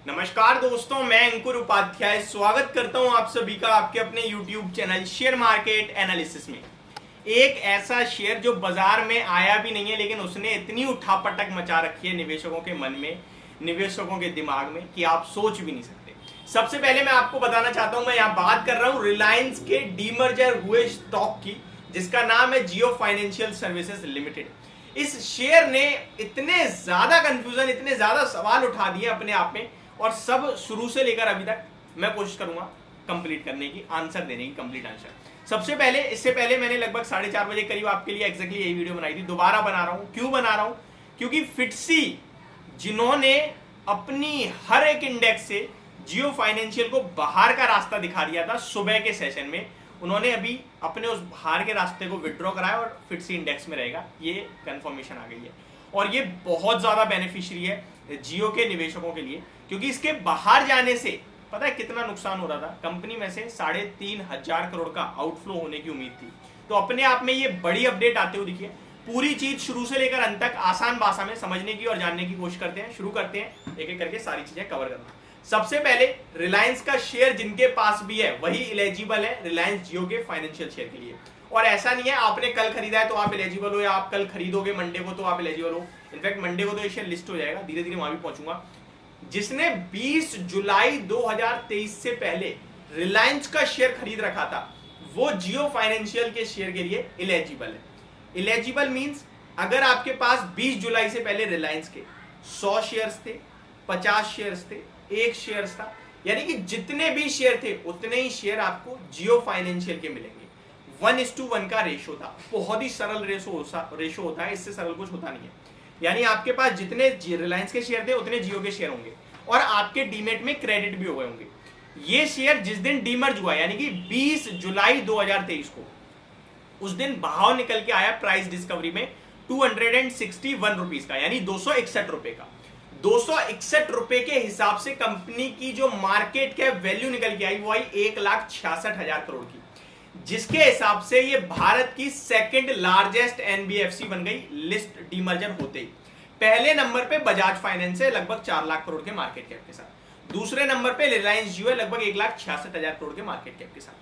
नमस्कार दोस्तों, मैं अंकुर उपाध्याय स्वागत करता हूं आप सभी का आपके अपने YouTube channel share market analysis में। एक ऐसा शेयर जो बाजार में आया भी नहीं है, लेकिन उसने इतनी उठापटक मचा रखी है निवेशकों के मन में, निवेशकों के दिमाग में कि आप सोच भी नहीं सकते। सबसे पहले मैं आपको बताना चाहता हूं, मैं यहाँ बात कर रहा हूं रिलायंस के डीमर्जर हुए स्टॉक की, जिसका नाम है जियो फाइनेंशियल सर्विसेज लिमिटेड। इस शेयर ने इतने ज्यादा कंफ्यूजन, इतने ज्यादा सवाल उठा दिए अपने आप में, और सब शुरू से लेकर अभी तक मैं कोशिश करूंगा कंप्लीट करने की, आंसर देने की, कंप्लीट आंसर। सबसे पहले, इससे पहले मैंने लगभग 4:30 बजे करीब आपके लिए एग्जैक्टली यही वीडियो बनाई थी। दोबारा बना रहा हूं। क्यों बना रहा हूं? क्योंकि फिटसी, जिन्होंने अपनी हर एक इंडेक्स से जियो फाइनेंशियल को बाहर का रास्ता दिखा दिया था सुबह के सेशन में, उन्होंने अभी अपने उस बाहर के रास्ते को विड्रॉ कराया और फिटसी इंडेक्स में रहेगा, ये कंफर्मेशन आ गई है। और ये बहुत ज्यादा बेनिफिशियरी है जियो के निवेशकों के लिए, क्योंकि इसके बाहर जाने से पता है कितना नुकसान हो रहा था। कंपनी में से 3,500 करोड़ का आउटफ्लो होने की उम्मीद थी। तो अपने आप में ये बड़ी अपडेट आते हुए दिखी है। पूरी चीज शुरू से लेकर अंत तक आसान भाषा में समझने की और जानने की कोशिश करते हैं। शुरू करते हैं एक एक करके सारी चीजें कवर करना। सबसे पहले, रिलायंस का शेयर जिनके पास भी है वही एलिजिबल है रिलायंस जियो के फाइनेंशियल शेयर के लिए। और ऐसा नहीं है आपने कल खरीदा है तो आप एलिजिबल हो, या आप कल खरीदोगे मंडे को तो आप एलिजिबल हो। इनफैक्ट मंडे को तो ये शेयर लिस्ट हो जाएगा, धीरे धीरे वहां भी पहुंचूंगा। जिसने 20 जुलाई 2023 से पहले रिलायंस का शेयर खरीद रखा था, वो जियो फाइनेंशियल के शेयर के लिए एलिजिबल है। एलिजिबल मींस अगर आपके पास 20 जुलाई से पहले रिलायंस के 100 शेयर्स थे, 50 शेयर्स थे, 1 शेयर था, यानी कि जितने भी शेयर थे उतने ही शेयर आपको जियो फाइनेंशियल के मिलेंगे। 1:1 का रेशो था। बहुत ही सरल रेशो होता है, इससे सरल कुछ होता नहीं है। यानी आपके पास जितने रिलायंस के शेयर थे उतने जियो के शेयर होंगे, और आपके डीमेट में क्रेडिट भी हो गए होंगे। ये शेयर जिस दिन डीमर्ज हुआ, यानी कि 20 जुलाई 2023 को, उस दिन बाहर निकल के आया प्राइस डिस्कवरी में 261 रुपीज का, यानी 261 रुपए का। 261 रुपए के हिसाब से कंपनी की जो मार्केट कैप वैल्यू निकल के आई वो आई 1,66,000 करोड़ की, जिसके हिसाब से ये भारत की सेकंड लार्जेस्ट एनबीएफसी बन गई लिस्ट डीमर्जर होते ही। पहले नंबर पे बजाज फाइनेंस है लगभग 4 लाख करोड़ के मार्केट कैप के साथ। दूसरे नंबर पे रिलायंस जियो है लगभग 1,66,000 करोड़ के मार्केट कैप के साथ।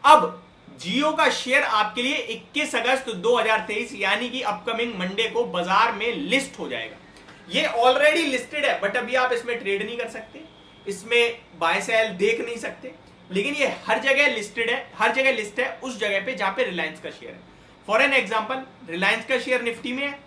अब जियो का शेयर आपके लिए 21 अगस्त 2023 यानी कि अपकमिंग मंडे को बाजार में लिस्ट हो जाएगा। ये ऑलरेडी लिस्टेड है, बट अभी आप इसमें ट्रेड नहीं कर सकते, इसमें बाय सेल देख नहीं सकते, लेकिन ये हर जगह लिस्टेड है, हर जगह लिस्ट है उस जगह पे जहां पे रिलायंस का शेयर है। फॉर एन एग्जांपल, रिलायंस का शेयर निफ्टी में है,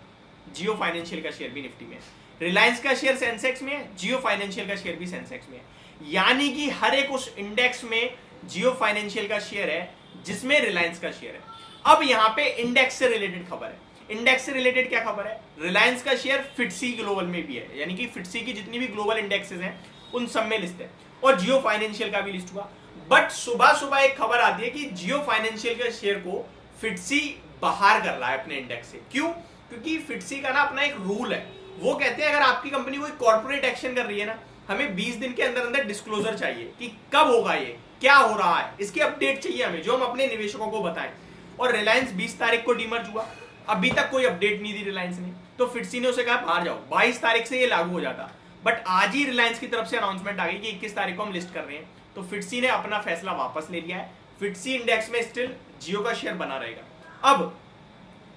जियो फाइनेंशियल का शेयर भी निफ्टी में है। रिलायंस का शेयर सेंसेक्स में है, जियो फाइनेंशियल का शेयर भी सेंसेक्स में है। यानी कि हर एक उस इंडेक्स में जियो फाइनेंशियल का शेयर है जिसमें रिलायंस का शेयर है। अब यहां पे इंडेक्स से रिलेटेड खबर है। इंडेक्स से रिलेटेड क्या खबर है? रिलायंस का शेयर फिटसी ग्लोबल में भी है, यानी कि फिटसी की जितनी भी ग्लोबल इंडेक्सेस हैं उन सब में लिस्ट है, और जियो फाइनेंशियल का भी लिस्ट हुआ। बट सुबह सुबह एक खबर आती है कि जियो फाइनेंशियल के शेयर को फिटसी बाहर कर रहा है अपने इंडेक्स से। क्यों? क्योंकि फिटसी का ना अपना एक रूल है। वो कहते हैं अगर आपकी कंपनी कोई कॉर्पोरेट एक्शन कर रही है ना, हमें 20 दिन के अंदर अंदर डिस्क्लोजर चाहिए कि कब होगा, ये क्या हो रहा है, इसकी अपडेट चाहिए हमें, जो हम अपने निवेशकों को बताएं। और रिलायंस 20 तारीख को डीमर्ज हुआ, अभी तक कोई अपडेट नहीं दी रिलायंस ने, तो फिटसी ने उसे कहा बाहर जाओ। 22 तारीख से ये लागू हो जाता, बट आज ही रिलायंस की तरफ से अनाउंसमेंट आ गई कि 21 तारीख को हम लिस्ट कर रहे हैं। तो फिटसी ने अपना फैसला वापस ले लिया है। फिटसी इंडेक्स में स्टिल जियो का शेयर बना रहेगा। अब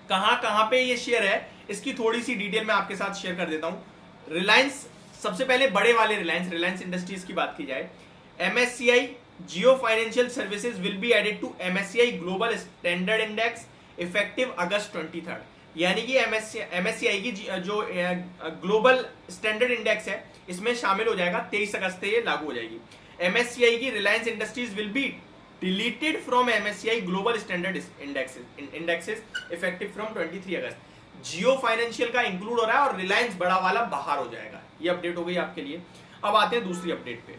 कहां कहां पे ये शेयर है, इसकी थोड़ी सी डिटेल मैं आपके साथ शेयर कर देता हूं। रिलायंस, सबसे पहले बड़े वाले रिलायंस इंडस्ट्रीज की बात की जाए, MSCI Jio financial services will be added to MSCI global standard index effective August 23, यानी कि एमएससीआई की जो ग्लोबल स्टैंडर्ड इंडेक्स है इसमें शामिल हो जाएगा। 23 अगस्त से ये लागू हो जाएगी। एमएससीआई की Reliance industries will be deleted from MSCI global standard indexes effective from 23 August. Jio financial का इंक्लूड हो रहा है और रिलायंस बड़ा वाला बाहर हो जाएगा। ये अपडेट हो गई आपके लिए। अब आते हैं दूसरी अपडेट पे।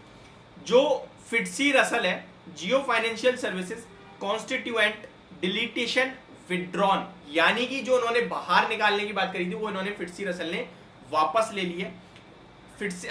जो फिटसी रसल है, Jio financial services constituent deletion withdrawn, यानी कि जो उन्होंने बाहर निकालने की बात करी थी वो इन्होंने फिटसी रसल ने वापस ले ली है। फिटसी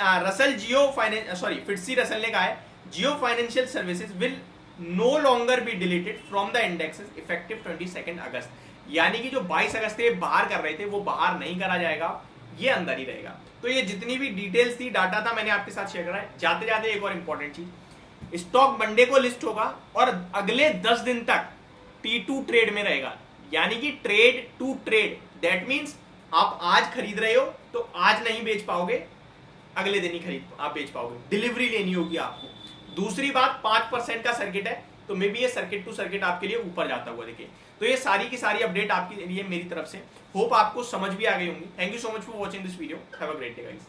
रसल ने कहा है Jio financial services will no longer be deleted from the indexes effective 22 August, यानी कि जो 22 अगस्त से बाहर कर रहे थे वो बाहर नहीं करा जाएगा, ये अंदर ही रहेगा। तो ये जितनी भी डिटेल्स थी, डाटा था, मैंने आपके साथ शेयर करा है। जाते जाते एक और इंपॉर्टेंट चीज, स्टॉक मंडे को लिस्ट होगा और अगले 10 दिन तक T2 ट्रेड में रहेगा, यानी कि trade to trade. That means आप आज खरीद रहे हो तो आज नहीं बेच पाओगे, अगले दिन ही खरीद आप बेच पाओगे, डिलीवरी लेनी होगी आपको। दूसरी बात, 5% का सर्किट है, तो मे बी ये सर्किट टू सर्किट आपके लिए ऊपर जाता हुआ देखिए। तो ये सारी की सारी अपडेट आपके लिए मेरी तरफ से, होप आपको समझ भी आ गई होंगी। Thank you so much for watching this video, have a great day guys.